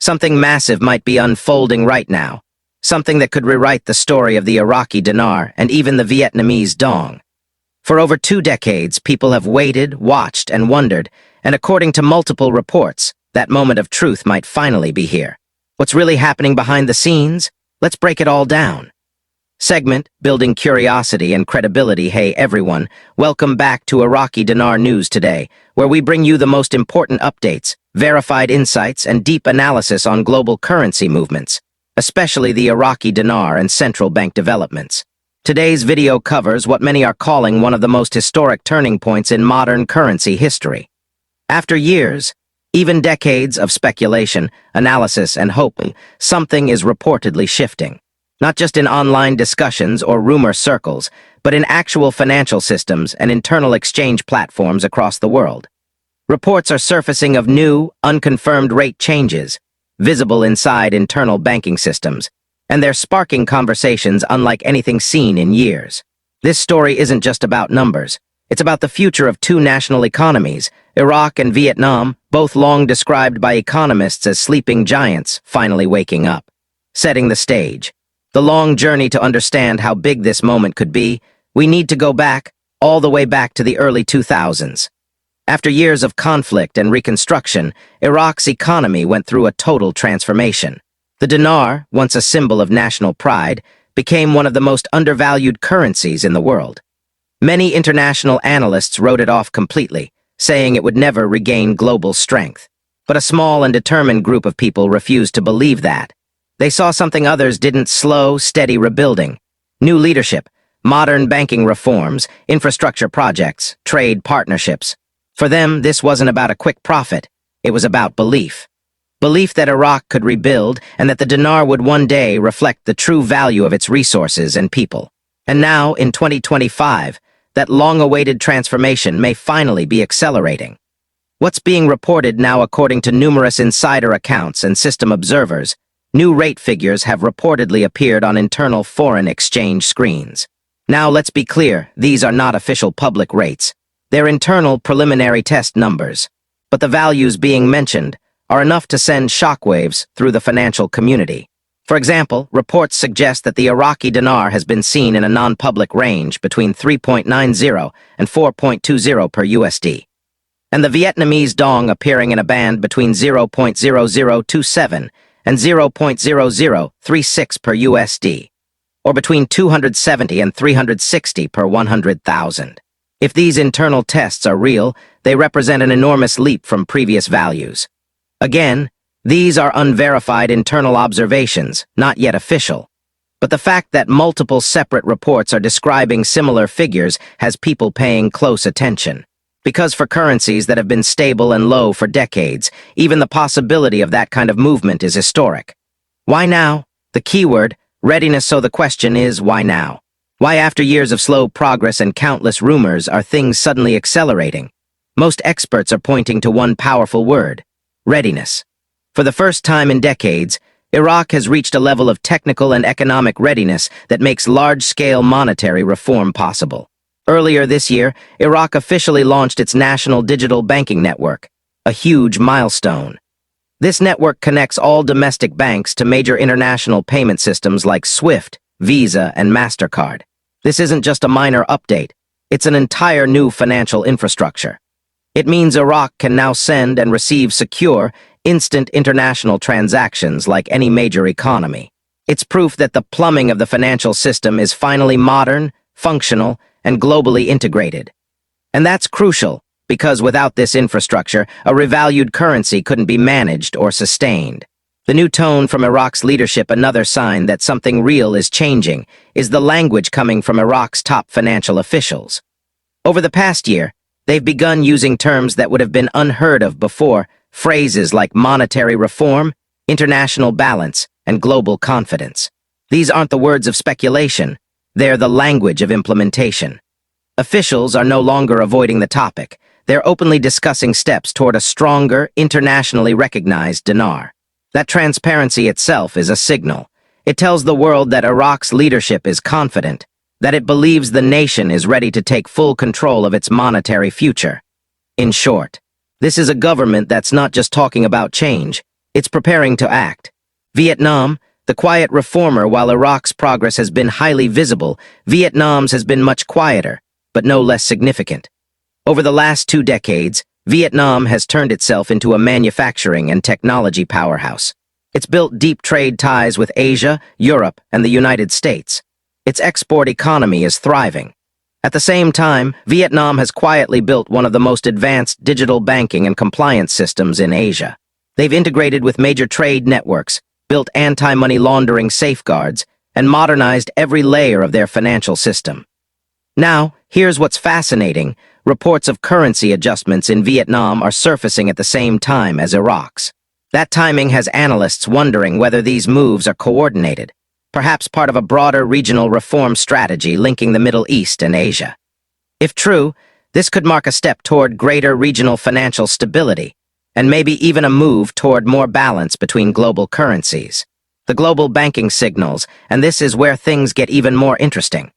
Something massive might be unfolding right now. Something that could rewrite the story of the Iraqi dinar and even the Vietnamese dong. For over 2 decades, people have waited, watched, and wondered, and according to multiple reports, that moment of truth might finally be here. What's really happening behind the scenes? Let's break it all down. Segment, Building Curiosity and Credibility. Hey everyone, welcome back to Iraqi Dinar News today, where we bring you the most important updates, verified insights, and deep analysis on global currency movements, especially the Iraqi dinar and central bank developments. Today's video covers what many are calling one of the most historic turning points in modern currency history. After years, even decades of speculation, analysis, and hope, something is reportedly shifting. Not just in online discussions or rumor circles, but in actual financial systems and internal exchange platforms across the world. Reports are surfacing of new, unconfirmed rate changes, visible inside internal banking systems, and they're sparking conversations unlike anything seen in years. This story isn't just about numbers. It's about the future of 2 national economies, Iraq and Vietnam, both long described by economists as sleeping giants, finally waking up. Setting the stage. The long journey to understand how big this moment could be, we need to go back, all the way back to the early 2000s. After years of conflict and reconstruction, Iraq's economy went through a total transformation. The dinar, once a symbol of national pride, became one of the most undervalued currencies in the world. Many international analysts wrote it off completely, saying it would never regain global strength. But a small and determined group of people refused to believe that. They saw something others didn't: slow, steady rebuilding. New leadership, modern banking reforms, infrastructure projects, trade partnerships. For them, this wasn't about a quick profit. It was about belief. Belief that Iraq could rebuild and that the dinar would one day reflect the true value of its resources and people. And now, in 2025, that long-awaited transformation may finally be accelerating. What's being reported now, according to numerous insider accounts and system observers, new rate figures have reportedly appeared on internal foreign exchange screens. Now let's be clear, these are not official public rates. They're internal preliminary test numbers. But the values being mentioned are enough to send shockwaves through the financial community. For example, reports suggest that the Iraqi dinar has been seen in a non-public range between 3.90 and 4.20 per USD. And the Vietnamese dong appearing in a band between 0.0027 and 0.0036 per USD, or between 270 and 360 per 100,000. If these internal tests are real, they represent an enormous leap from previous values. Again, these are unverified internal observations, not yet official. But the fact that multiple separate reports are describing similar figures has people paying close attention. Because for currencies that have been stable and low for decades, even the possibility of that kind of movement is historic. Why now? The keyword, readiness. So the question is, why now? Why, after years of slow progress and countless rumors, are things suddenly accelerating? Most experts are pointing to one powerful word: readiness. For the first time in decades, Iraq has reached a level of technical and economic readiness that makes large-scale monetary reform possible. Earlier this year, Iraq officially launched its national digital banking network, a huge milestone. This network connects all domestic banks to major international payment systems like SWIFT, Visa, and MasterCard. This isn't just a minor update, it's an entire new financial infrastructure. It means Iraq can now send and receive secure, instant international transactions like any major economy. It's proof that the plumbing of the financial system is finally modern, functional, and globally integrated. And that's crucial, because without this infrastructure, a revalued currency couldn't be managed or sustained. The new tone from Iraq's leadership, another sign that something real is changing, is the language coming from Iraq's top financial officials. Over the past year, they've begun using terms that would have been unheard of before, phrases like monetary reform, international balance, and global confidence. These aren't the words of speculation. They're the language of implementation. Officials are no longer avoiding the topic. They're openly discussing steps toward a stronger, internationally recognized dinar. That transparency itself is a signal. It tells the world that Iraq's leadership is confident, that it believes the nation is ready to take full control of its monetary future. In short, this is a government that's not just talking about change, It's preparing to act. Vietnam, the quiet reformer. While Iraq's progress has been highly visible, Vietnam's has been much quieter, but no less significant. Over the last 2 decades, Vietnam has turned itself into a manufacturing and technology powerhouse. It's built deep trade ties with Asia, Europe, and the United States. Its export economy is thriving. At the same time, Vietnam has quietly built one of the most advanced digital banking and compliance systems in Asia. They've integrated with major trade networks, built anti-money laundering safeguards, and modernized every layer of their financial system. Now, here's what's fascinating. Reports of currency adjustments in Vietnam are surfacing at the same time as Iraq's. That timing has analysts wondering whether these moves are coordinated, perhaps part of a broader regional reform strategy linking the Middle East and Asia. If true, this could mark a step toward greater regional financial stability, and maybe even a move toward more balance between global currencies. The global banking signals, and this is where things get even more interesting.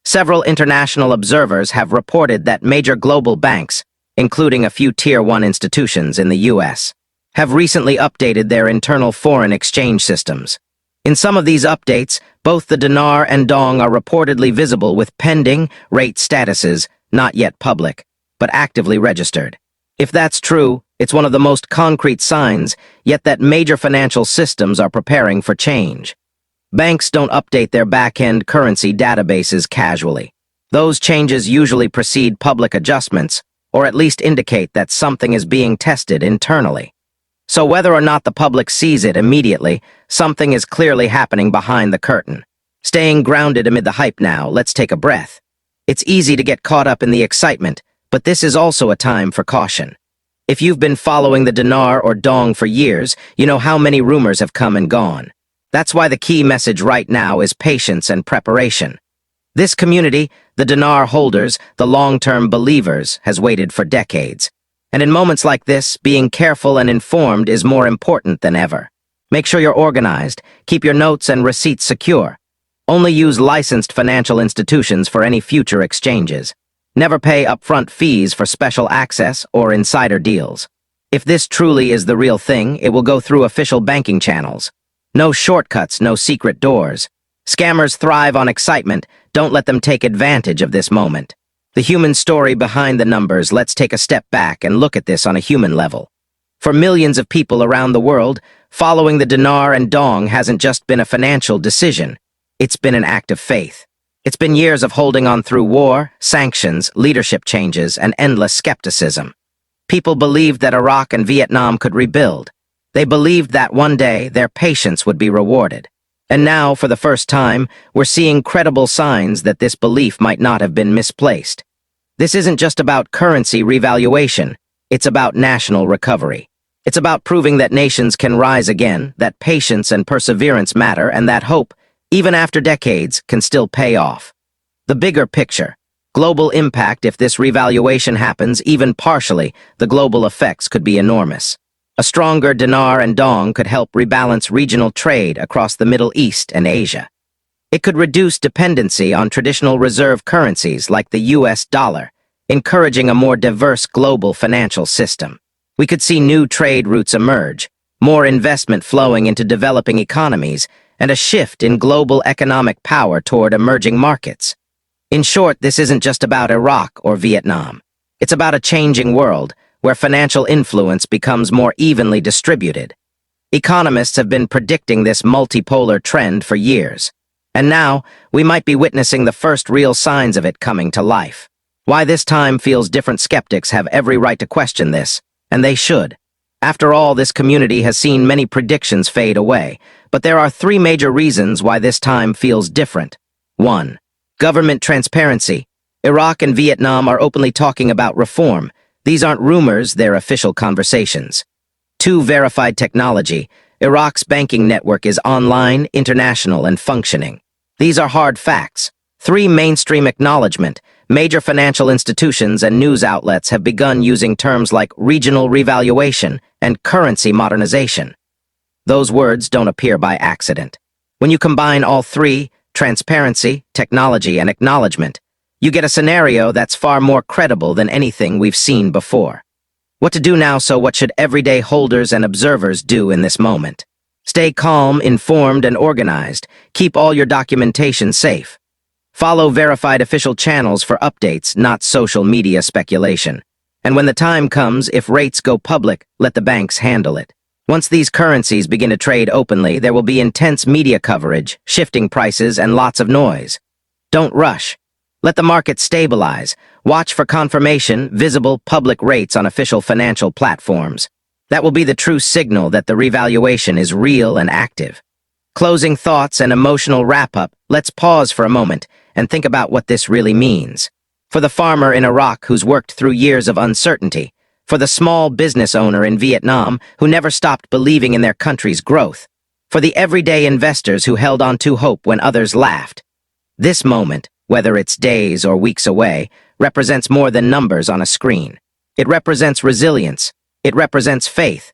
Several international observers have reported that major global banks, including a few Tier 1 institutions in the U.S., have recently updated their internal foreign exchange systems. In some of these updates, both the dinar and dong are reportedly visible with pending rate statuses, not yet public, but actively registered. If that's true, it's one of the most concrete signs, yet that major financial systems are preparing for change. Banks don't update their back-end currency databases casually. Those changes usually precede public adjustments, or at least indicate that something is being tested internally. So whether or not the public sees it immediately, something is clearly happening behind the curtain. Staying grounded amid the hype now, let's take a breath. It's easy to get caught up in the excitement, but this is also a time for caution. If you've been following the dinar or dong for years, you know how many rumors have come and gone. That's why the key message right now is patience and preparation. This community, the dinar holders, the long-term believers, has waited for decades. And in moments like this, being careful and informed is more important than ever. Make sure you're organized, keep your notes and receipts secure. Only use licensed financial institutions for any future exchanges. Never pay upfront fees for special access or insider deals. If this truly is the real thing, it will go through official banking channels. No shortcuts, no secret doors. Scammers thrive on excitement. Don't let them take advantage of this moment. The human story behind the numbers. Let's take a step back and look at this on a human level. For millions of people around the world, following the dinar and dong hasn't just been a financial decision. It's been an act of faith. It's been years of holding on through war, sanctions, leadership changes, and endless skepticism. People believed that Iraq and Vietnam could rebuild. They believed that one day their patience would be rewarded. And now, for the first time, we're seeing credible signs that this belief might not have been misplaced. This isn't just about currency revaluation. It's about national recovery. It's about proving that nations can rise again, that patience and perseverance matter, and that hope, even after decades, can still pay off. The bigger picture. Global impact. If this revaluation happens, even partially, the global effects could be enormous. A stronger dinar and dong could help rebalance regional trade across the Middle East and Asia. It could reduce dependency on traditional reserve currencies like the US dollar, encouraging a more diverse global financial system. We could see new trade routes emerge, more investment flowing into developing economies, and a shift in global economic power toward emerging markets. In short, this isn't just about Iraq or Vietnam. It's about a changing world, where financial influence becomes more evenly distributed. Economists have been predicting this multipolar trend for years, and now we might be witnessing the first real signs of it coming to life. Why this time feels different. Skeptics have every right to question this, and they should. After all, this community has seen many predictions fade away, but there are 3 major reasons why this time feels different. 1. Government transparency. Iraq and Vietnam are openly talking about reform. These aren't rumors, they're official conversations. 2. Verified technology. Iraq's banking network is online, international, and functioning. These are hard facts. 3. Mainstream acknowledgement. Major financial institutions and news outlets have begun using terms like regional revaluation and currency modernization. Those words don't appear by accident. When you combine all 3, transparency, technology, and acknowledgement, you get a scenario that's far more credible than anything we've seen before. What to do now, so what should everyday holders and observers do in this moment? Stay calm, informed, and organized. Keep all your documentation safe. Follow verified official channels for updates, not social media speculation. And when the time comes, if rates go public, let the banks handle it. Once these currencies begin to trade openly, there will be intense media coverage, shifting prices, and lots of noise. Don't rush. Let the market stabilize. Watch for confirmation, visible public rates on official financial platforms. That will be the true signal that the revaluation is real and active. Closing thoughts and emotional wrap-up, let's pause for a moment and think about what this really means. For the farmer in Iraq who's worked through years of uncertainty, for the small business owner in Vietnam who never stopped believing in their country's growth, for the everyday investors who held on to hope when others laughed. This moment, whether it's days or weeks away, represents more than numbers on a screen. It represents resilience. It represents faith.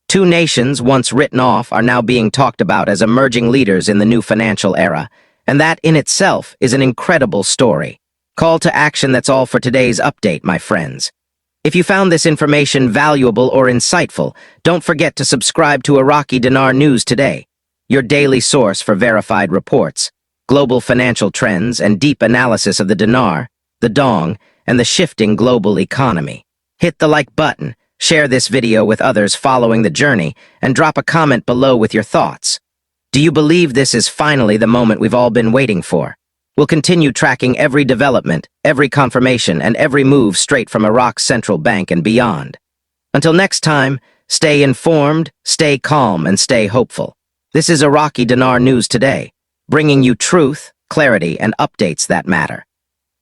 Two nations once written off are now being talked about as emerging leaders in the new financial era, and that in itself is an incredible story. Call to action, that's all for today's update, my friends. If you found this information valuable or insightful, don't forget to subscribe to Iraqi Dinar News Today, your daily source for verified reports, global financial trends, and deep analysis of the dinar, the dong, and the shifting global economy. Hit the like button, share this video with others following the journey, and drop a comment below with your thoughts. Do you believe this is finally the moment we've all been waiting for? We'll continue tracking every development, every confirmation, and every move straight from Iraq's central bank and beyond. Until next time, stay informed, stay calm, and stay hopeful. This is Iraqi Dinar News Today, bringing you truth, clarity, and updates that matter.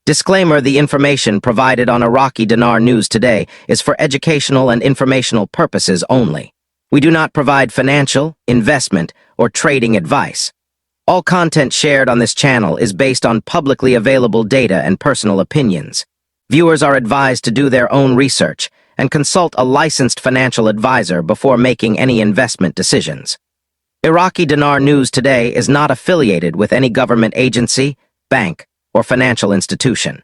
Disclaimer: the information provided on Iraqi Dinar News Today is for educational and informational purposes only. We do not provide financial, investment, or trading advice. All content shared on this channel is based on publicly available data and personal opinions. Viewers are advised to do their own research and consult a licensed financial advisor before making any investment decisions. Iraqi Dinar News Today is not affiliated with any government agency, bank, or financial institution.